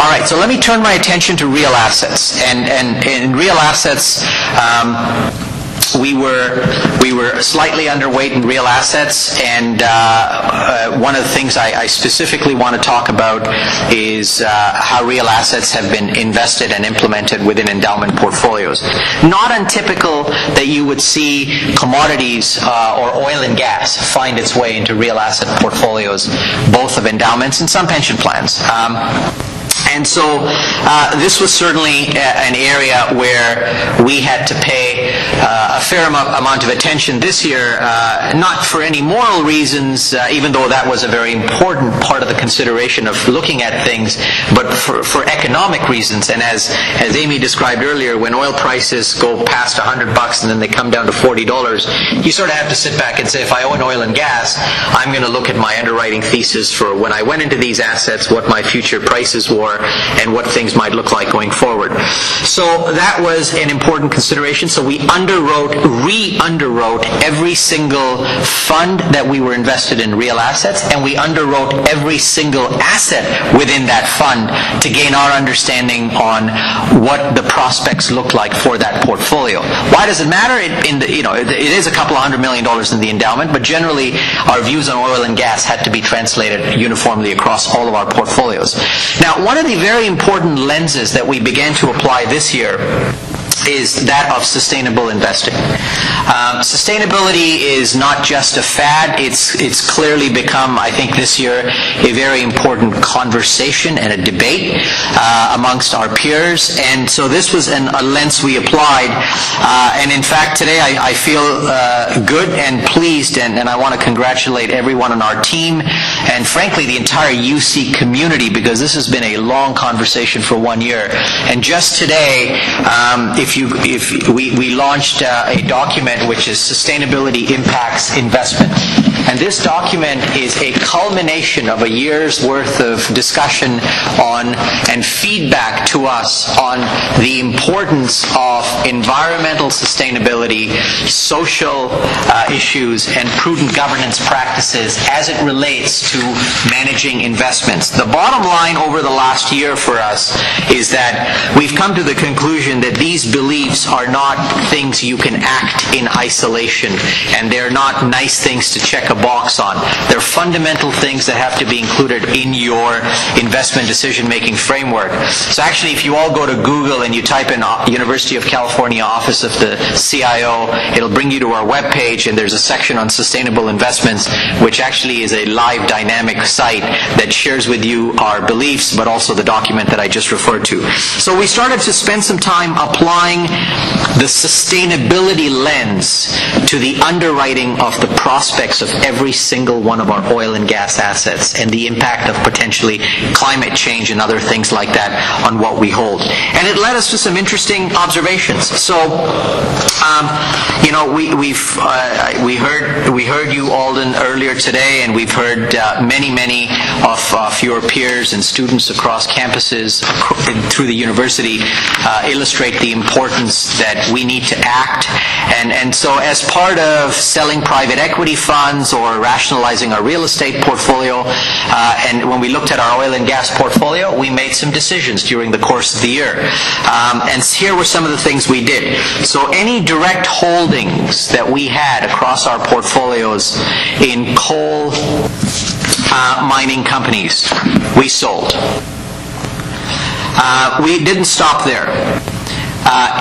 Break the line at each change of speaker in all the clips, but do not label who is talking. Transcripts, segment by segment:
All right, so let me turn my attention to real assets. And in real assets, we were slightly underweight in real assets, and one of the things I specifically want to talk about is how real assets have been invested and implemented within endowment portfolios. Not untypical that you would see commodities or oil and gas find its way into real asset portfolios, both of endowments and some pension plans. And so this was certainly an area where we had to pay a fair amount of attention this year, not for any moral reasons, even though that was a very important part of the consideration of looking at things, but for economic reasons. And as Amy described earlier, when oil prices go past $100 and then they come down to $40, you sort of have to sit back and say, if I own oil and gas, I'm going to look at my underwriting thesis for when I went into these assets, what my future prices were, and what things might look like going forward. So that was an important consideration. So we re-underwrote every single fund that we were invested in real assets, and we underwrote every single asset within that fund to gain our understanding on what the prospects look like for that portfolio. Why does it matter? It is a couple of $100 million in the endowment, but generally our views on oil and gas had to be translated uniformly across all of our portfolios. Now, one of the very important lenses that we began to apply this year is that of sustainable investing. Sustainability is not just a fad. It's clearly become, I think this year, a very important conversation and a debate amongst our peers. And so this was a lens we applied. And in fact, today I feel good and pleased, and I want to congratulate everyone on our team and frankly the entire UC community, because this has been a long conversation for 1 year. And just today, we launched a document which is Sustainability Impacts Investment. And this document is a culmination of a year's worth of discussion on and feedback to us on the importance of environmental sustainability, social issues, and prudent governance practices as it relates to managing investments. The bottom line over the last year for us is that we've come to the conclusion that these beliefs are not things you can act in isolation, and they're not nice things to check a box on. They're fundamental things that have to be included in your investment decision-making framework. So actually, if you all go to Google and you type in University of California Office of the CIO, it'll bring you to our webpage, and there's a section on sustainable investments, which actually is a live dynamic site that shares with you our beliefs, but also the document that I just referred to. So we started to spend some time applying the sustainability lens to the underwriting of the prospects of every single one of our oil and gas assets and the impact of potentially climate change and other things like that on what we hold. And it led us to some interesting observations. So, we heard you, Alden, earlier today, and we've heard many of your peers and students across campuses through the university illustrate the importance that we need to act. And so as part of selling private equity funds or rationalizing our real estate portfolio, and when we looked at our oil and gas portfolio, we made some decisions during the course of the year. And here were some of the things we did. So any direct holdings that we had across our portfolios in coal mining companies, we sold. We didn't stop there.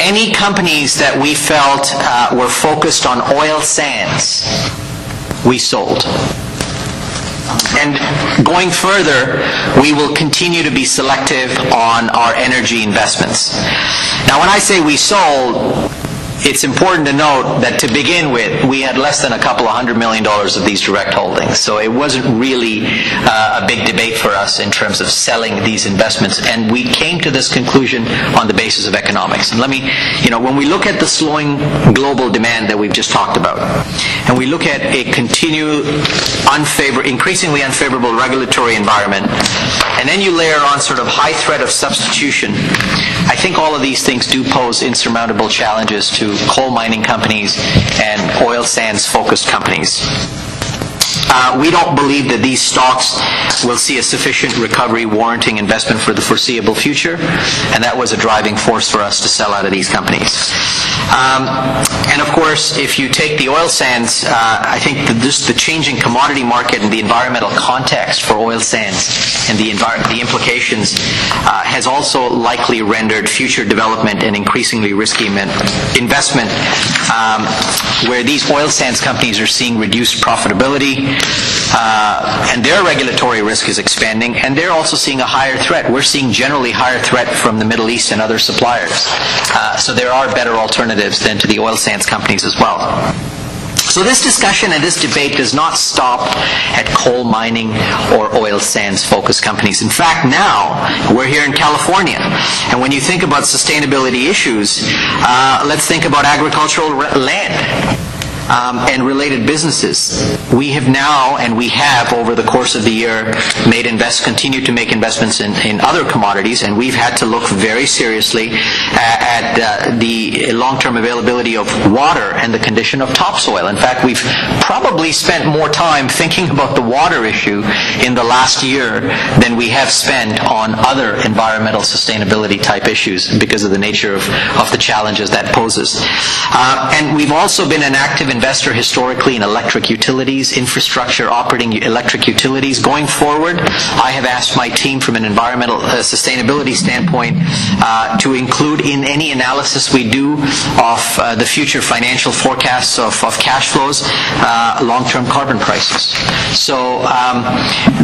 Any companies that we felt were focused on oil sands, we sold. And going further, we will continue to be selective on our energy investments. Now, when I say we sold, it's important to note that to begin with, we had less than a couple of $100 million of these direct holdings. So it wasn't really a big debate for us in terms of selling these investments. And we came to this conclusion on the basis of economics. And when we look at the slowing global demand that we've just talked about, and we look at a increasingly unfavorable regulatory environment, and then you layer on sort of high threat of substitution, I think all of these things do pose insurmountable challenges to coal mining companies and oil sands focused companies. We don't believe that these stocks will see a sufficient recovery warranting investment for the foreseeable future, and that was a driving force for us to sell out of these companies. And of course, if you take the oil sands, I think the changing commodity market and the environmental context for oil sands and the implications has also likely rendered future development an increasingly risky investment, where these oil sands companies are seeing reduced profitability, and their regulatory risk is expanding, and they're also seeing a higher threat. We're seeing generally higher threat from the Middle East and other suppliers. So there are better alternatives than to the oil sands companies as well. So this discussion and this debate does not stop at coal mining or oil sands focused companies. In fact, now we're here in California, and when you think about sustainability issues, let's think about agricultural land. And related businesses. We have now, and we have over the course of the year, continued to make investments in other commodities, and we've had to look very seriously at the long-term availability of water and the condition of topsoil. In fact, we've probably spent more time thinking about the water issue in the last year than we have spent on other environmental sustainability type issues because of the nature of the challenges that poses. And we've also been an active investor historically in electric utilities, infrastructure operating electric utilities. Going forward, I have asked my team from an environmental sustainability standpoint to include in any analysis we do of the future financial forecasts of cash flows, long-term carbon prices. So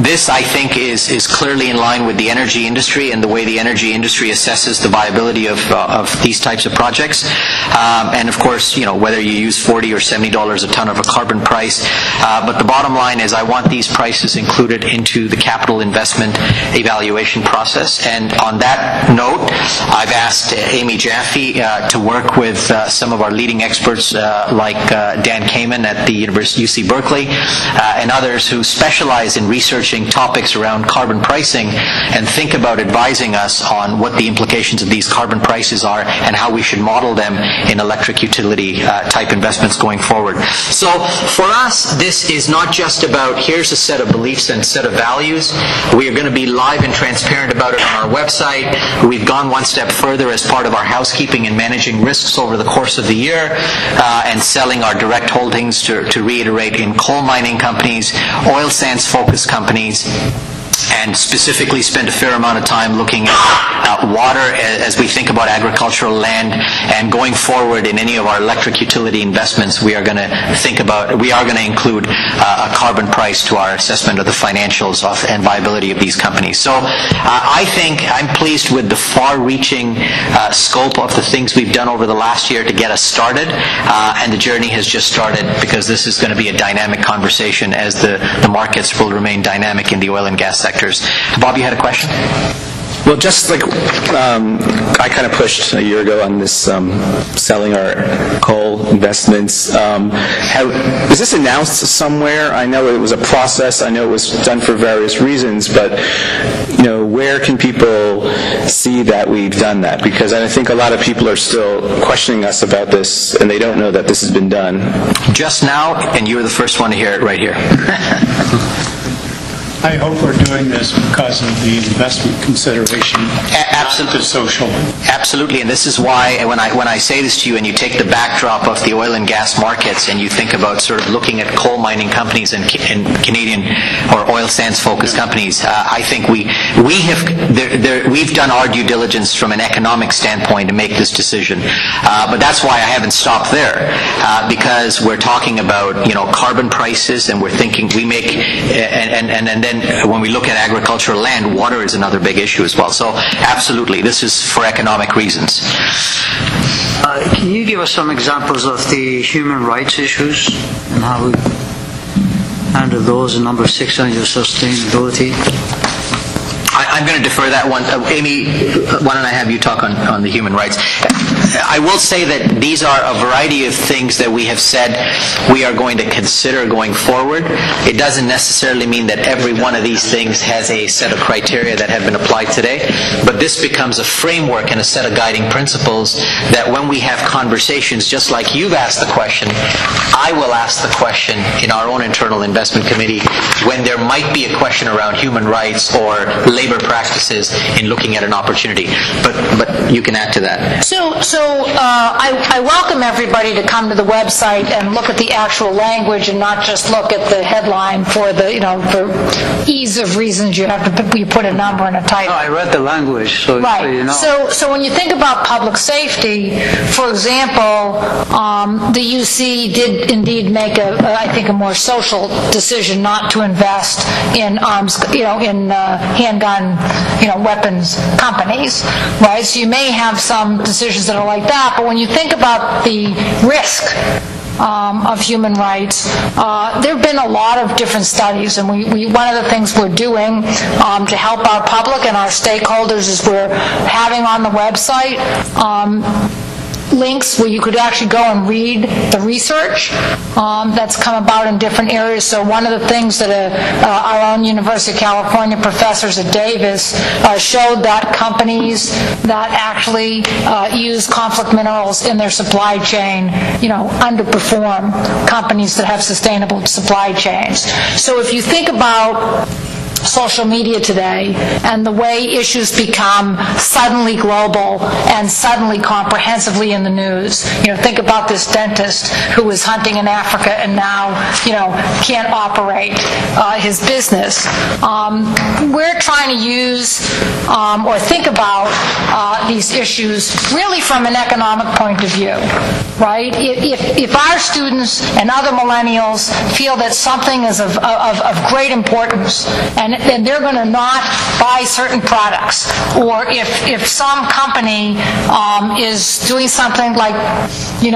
this, I think, is clearly in line with the energy industry and the way the energy industry assesses the viability of these types of projects. And of course, whether you use $40 or $70 a ton of a carbon price. But the bottom line is I want these prices included into the capital investment evaluation process. And on that note, I've asked Amy Jaffe to work with some of our leading experts like Dan Kamen at the UC Berkeley and others who specialize in researching topics around carbon pricing and think about advising us on what the implications of these carbon prices are and how we should model them in electric utility type investments going forward. So for us, this is not just about here's a set of beliefs and set of values. We are going to be live and transparent about it on our website. We've gone one step further as part of our housekeeping and managing risks over the course of the year and selling our direct holdings, to reiterate, in coal mining companies, oil sands focused companies, and specifically spend a fair amount of time looking at water as we think about agricultural land. And going forward in any of our electric utility investments, we are going to include a carbon price to our assessment of the financials and viability of these companies. So I think I'm pleased with the far-reaching scope of the things we've done over the last year to get us started, and the journey has just started because this is going to be a dynamic conversation as the markets will remain dynamic in the oil and gas sectors. Bob, you had a question?
Well, just like I kind of pushed a year ago on this selling our coal investments. Is this announced somewhere? I know it was a process. I know it was done for various reasons, but where can people see that we've done that? Because I think a lot of people are still questioning us about this, and they don't know that this has been done.
Just now, and you were the first one to hear it right here.
I hope we're doing this because of the investment consideration, not the social.
Absolutely, and this is why when I say this to you, and you take the backdrop of the oil and gas markets, and you think about sort of looking at coal mining companies and Canadian or oil sands focused companies, I think we've done our due diligence from an economic standpoint to make this decision. But that's why I haven't stopped there, because we're talking about carbon prices, and we're thinking we make and then when we look at agricultural land, water is another big issue as well. So absolutely, this is for economic reasons.
Can you give us some examples of the human rights issues and how we handle those? And number 6 on your sustainability.
I'm going to defer that one. Amy, why don't I have you talk on the human rights? I will say that these are a variety of things that we have said we are going to consider going forward. It doesn't necessarily mean that every one of these things has a set of criteria that have been applied today, but this becomes a framework and a set of guiding principles that when we have conversations, just like you've asked the question, I will ask the question in our own internal investment committee when there might be a question around human rights or labor practices in looking at an opportunity. But you can add to that.
So I welcome everybody to come to the website and look at the actual language and not just look at the headline for the, for ease of reasons you have to you put a number and a title.
No, I read the language, so
right. So when you think about public safety, for example, the UC did indeed make I think a more social decision not to invest in arms, in handgun, weapons companies, right? So you may have some decisions that are like that, but when you think about the risk of human rights, there have been a lot of different studies, and one of the things we're doing to help our public and our stakeholders is we're having on the website links where you could actually go and read the research that's come about in different areas. So one of the things that our own University of California professors at Davis showed that companies that actually use conflict minerals in their supply chain, underperform companies that have sustainable supply chains. So if you think about social media today and the way issues become suddenly global and suddenly comprehensively in the news. Think about this dentist who was hunting in Africa and now, can't operate his business. We're trying to use or think about these issues really from an economic point of view, right? If our students and other millennials feel that something is of great importance and they're going to not buy certain products, or if some company is doing something like, I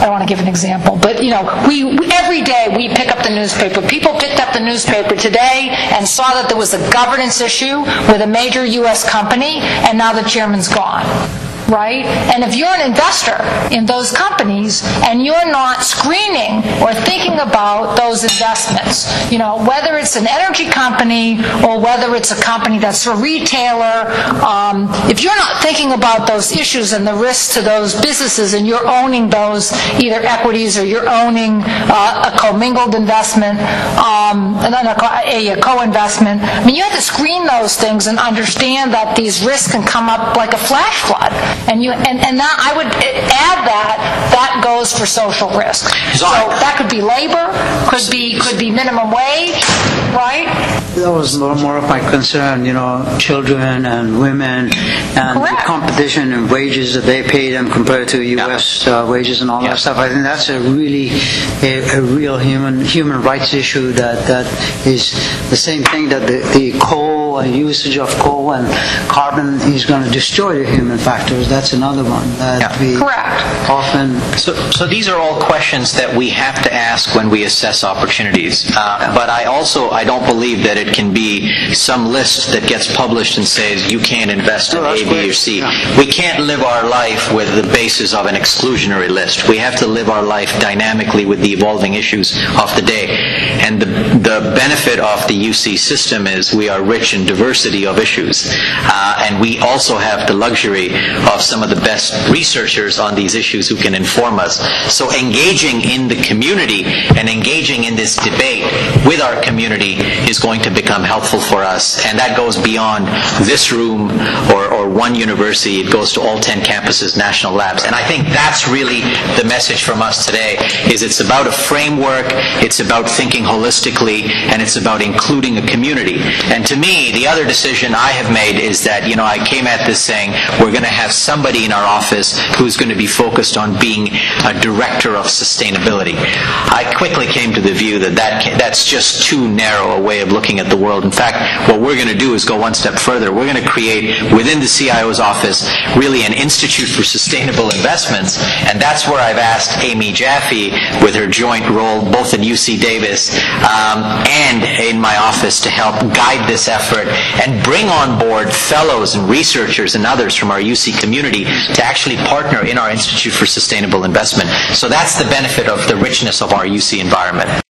don't want to give an example, but we every day we pick up the newspaper. People picked up the newspaper today and saw that there was a governance issue with a major U.S. company, and now the chairman's gone. Right? And if you're an investor in those companies and you're not screening or thinking about those investments, whether it's an energy company or whether it's a company that's a retailer, if you're not thinking about those issues and the risks to those businesses and you're owning those either equities or you're owning a commingled investment, a co-investment, you have to screen those things and understand that these risks can come up like a flash flood. And that, I would add that goes for social risk. So that could be labor, could be minimum wage, right?
That was more of my concern, children and women and
Correct.
The competition and wages that they pay them compared to U.S. Wages and all that stuff. I think that's a real human rights issue that is the same thing that the coal and usage of coal and carbon is going to destroy the human factors. That's another one that we
Correct.
often...
So these are all questions that we have to ask when we assess opportunities. But I don't believe that it can be some list that gets published and says you can't invest in A, B, or C.
Yeah.
We can't live our life with the basis of an exclusionary list. We have to live our life dynamically with the evolving issues of the day. And the benefit of the UC system is we are rich in diversity of issues. And we also have the luxury of some of the best researchers on these issues who can inform us. So engaging in the community and engaging in this debate with our community is going to become helpful for us. And that goes beyond this room or one university. It goes to all 10 campuses, national labs. And I think that's really the message from us today, is it's about a framework, it's about thinking holistically, and it's about including a community. And to me, the other decision I have made is that, I came at this saying we're going to have somebody in our office who's going to be focused on being a director of sustainability. I quickly came to the view that that's just too narrow a way of looking at the world. In fact, what we're going to do is go one step further. We're going to create within the CIO's office really an Institute for Sustainable Investments, and that's where I've asked Amy Jaffe, with her joint role both in UC Davis and in my office to help guide this effort and bring on board fellows and researchers and others from our UC community to actually partner in our Institute for Sustainable Investment. So that's the benefit of the richness of our UC environment.